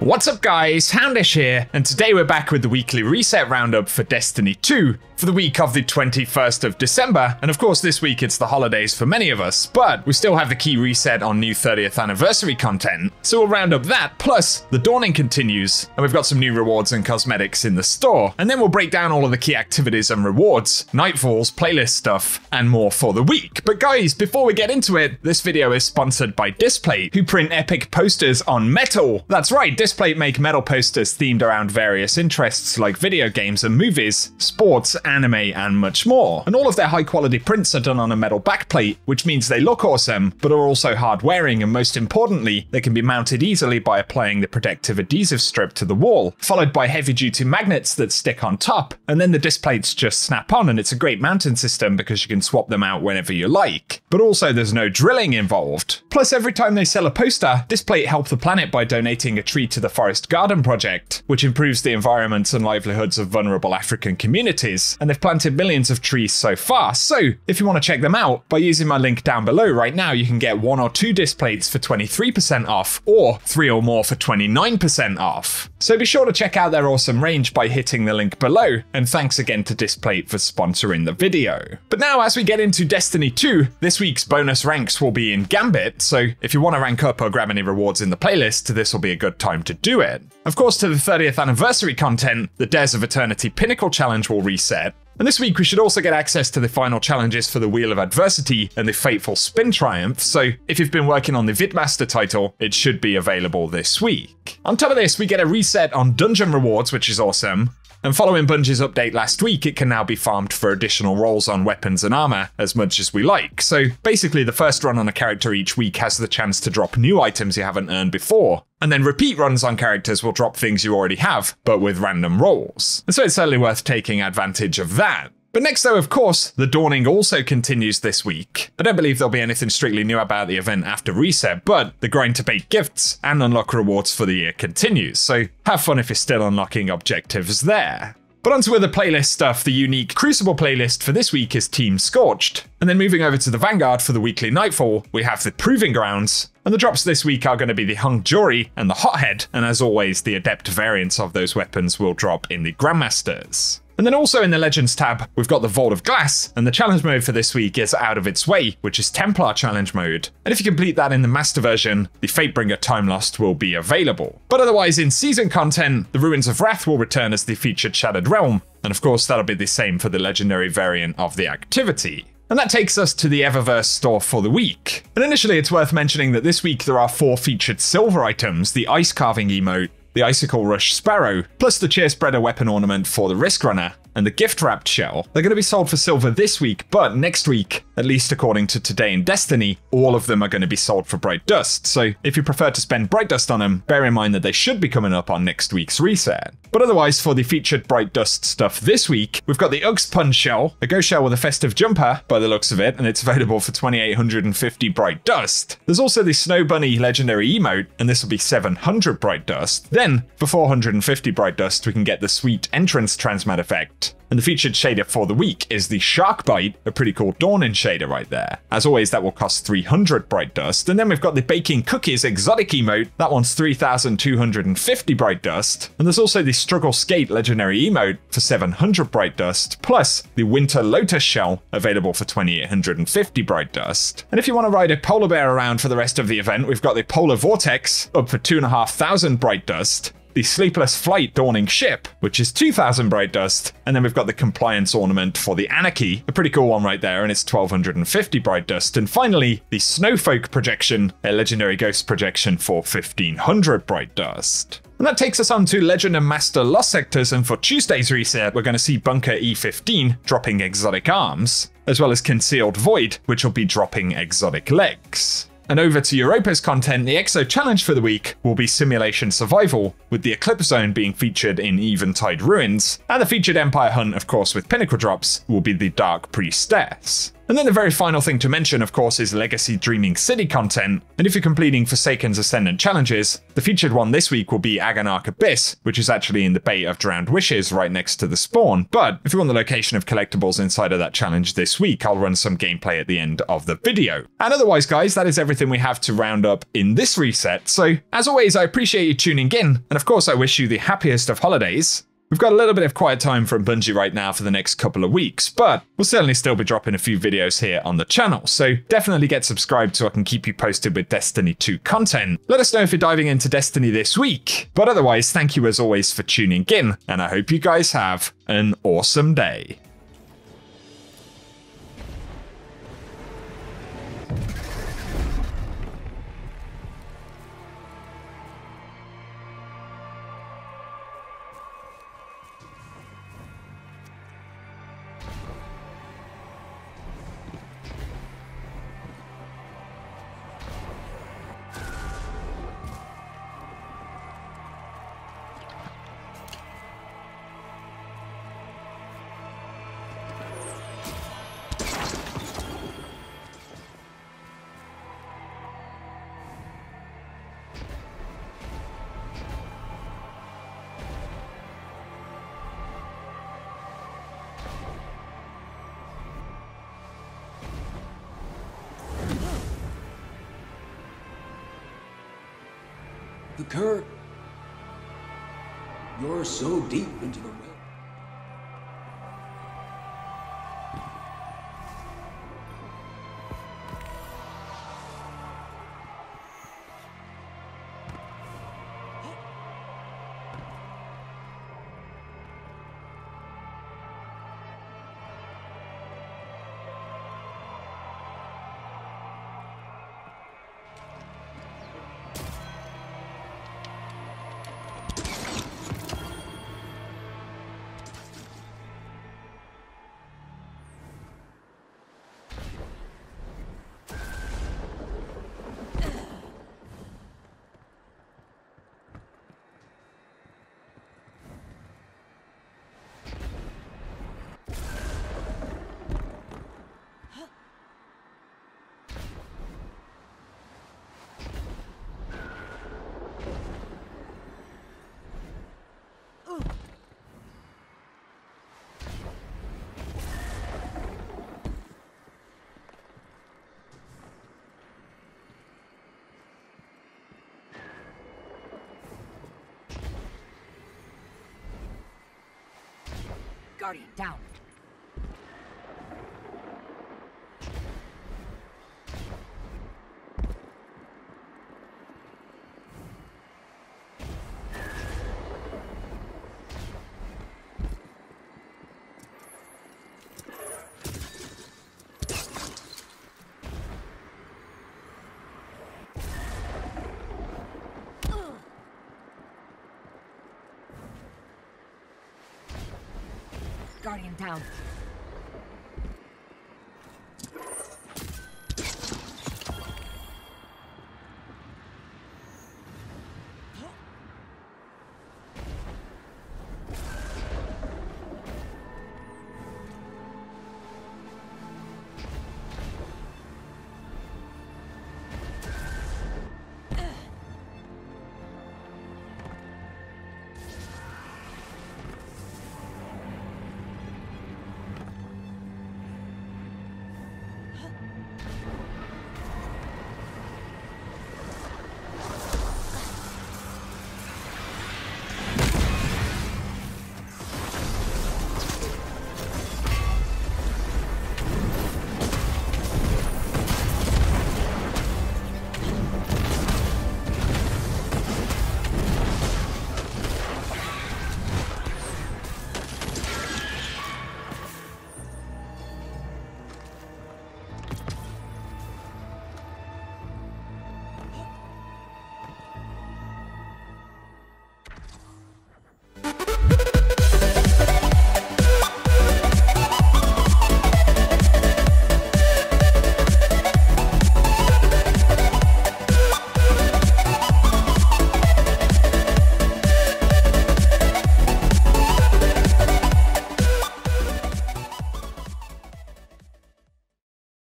What's up guys, Houndish here, and today we're back with the weekly reset roundup for Destiny 2 for the week of the 21st of December, and of course this week it's the holidays for many of us, but we still have the key reset on new 30th anniversary content, so we'll round up that, plus the Dawning continues, and we've got some new rewards and cosmetics in the store, and then we'll break down all of the key activities and rewards, Nightfall's playlist stuff, and more for the week. But guys, before we get into it, this video is sponsored by Displate, who print epic posters on metal. That's right, Displate make metal posters themed around various interests like video games and movies, sports, anime, and much more. And all of their high quality prints are done on a metal backplate, which means they look awesome, but are also hard wearing, and most importantly, they can be mounted easily by applying the protective adhesive strip to the wall, followed by heavy duty magnets that stick on top, and then the displates just snap on, and it's a great mounting system because you can swap them out whenever you like. But also there's no drilling involved. Plus every time they sell a poster, Displate help the planet by donating a tree to the Forest Garden Project, which improves the environments and livelihoods of vulnerable African communities, and they've planted millions of trees so far. So if you want to check them out, by using my link down below right now, you can get 1 or 2 displates for 23% off, or 3 or more for 29% off. So be sure to check out their awesome range by hitting the link below, and thanks again to Displate for sponsoring the video. But now as we get into Destiny 2, this week's bonus ranks will be in Gambit, so if you want to rank up or grab any rewards in the playlist, this will be a good time to do it. Of course, to the 30th anniversary content, the Dares of Eternity Pinnacle Challenge will reset, and this week we should also get access to the final challenges for the Wheel of Adversity and the Fateful Spin Triumph, so if you've been working on the Vidmaster title, it should be available this week. On top of this, we get a reset on dungeon rewards, which is awesome. And following Bungie's update last week, it can now be farmed for additional rolls on weapons and armor as much as we like. So basically the first run on a character each week has the chance to drop new items you haven't earned before. And then repeat runs on characters will drop things you already have, but with random rolls. And so it's certainly worth taking advantage of that. But next though, of course, the Dawning also continues this week. I don't believe there'll be anything strictly new about the event after reset, but the grind to bait gifts and unlock rewards for the year continues, so have fun if you're still unlocking objectives there. But onto other playlist stuff, the unique Crucible playlist for this week is Team Scorched. And then moving over to the Vanguard for the weekly Nightfall, we have the Proving Grounds. And the drops this week are going to be the Hung Jury and the Hothead, and as always, the Adept variants of those weapons will drop in the Grandmasters. And then also in the Legends tab, we've got the Vault of Glass, and the challenge mode for this week is Out of Its Way, which is Templar challenge mode. And if you complete that in the Master version, the Fatebringer Time Lost will be available. But otherwise in season content, the Ruins of Wrath will return as the featured Shattered Realm, and of course that'll be the same for the legendary variant of the activity. And that takes us to the Eververse store for the week. And initially it's worth mentioning that this week there are 4 featured silver items, the Ice Carving emote, the Icicle Rush Sparrow, plus the Cheer Spreader weapon ornament for the Risk Runner, and the Gift Wrapped Shell. They're going to be sold for silver this week, but next week, at least according to Today in Destiny, all of them are going to be sold for Bright Dust. So if you prefer to spend Bright Dust on them, bear in mind that they should be coming up on next week's reset. But otherwise, for the featured Bright Dust stuff this week, we've got the Uggs Punch Shell, a ghost shell with a festive jumper by the looks of it, and it's available for 2,850 Bright Dust. There's also the Snow Bunny legendary emote, and this will be 700 Bright Dust. Then, for 450 Bright Dust, we can get the sweet Entrance Transmat effect. And the featured shader for the week is the Shark Bite, a pretty cool Dawning shader right there. As always, that will cost 300 Bright Dust. And then we've got the Baking Cookies exotic emote. That one's 3,250 Bright Dust. And there's also the Struggle Skate legendary emote for 700 Bright Dust, plus the Winter Lotus Shell, available for 2,850 Bright Dust. And if you want to ride a polar bear around for the rest of the event, we've got the Polar Vortex, up for 2,500 Bright Dust. The Sleepless Flight Dawning Ship, which is 2,000 Bright Dust, and then we've got the Compliance Ornament for the Anarchy, a pretty cool one right there, and it's 1,250 Bright Dust. And finally, the Snowfolk Projection, a legendary ghost projection for 1,500 Bright Dust. And that takes us on to Legend and Master Lost Sectors, and for Tuesday's reset, we're going to see Bunker E15 dropping exotic arms, as well as Concealed Void, which will be dropping exotic legs. And over to Europa's content, the EXO challenge for the week will be Simulation Survival, with the Eclipse Zone being featured in Eventide Ruins, and the featured Empire Hunt, of course with Pinnacle drops, will be the Dark Priestess. And then the very final thing to mention, of course, is Legacy Dreaming City content. And if you're completing Forsaken's Ascendant challenges, the featured one this week will be Agonarch Abyss, which is actually in the Bay of Drowned Wishes right next to the spawn. But if you want the location of collectibles inside of that challenge this week, I'll run some gameplay at the end of the video. And otherwise, guys, that is everything we have to round up in this reset. So as always, I appreciate you tuning in. And of course, I wish you the happiest of holidays. We've got a little bit of quiet time from Bungie right now for the next couple of weeks, but we'll certainly still be dropping a few videos here on the channel, so definitely get subscribed so I can keep you posted with Destiny 2 content. Let us know if you're diving into Destiny this week, but otherwise, thank you as always for tuning in, and I hope you guys have an awesome day. The current. You're so deep into the well. Guardian down. Guardian down.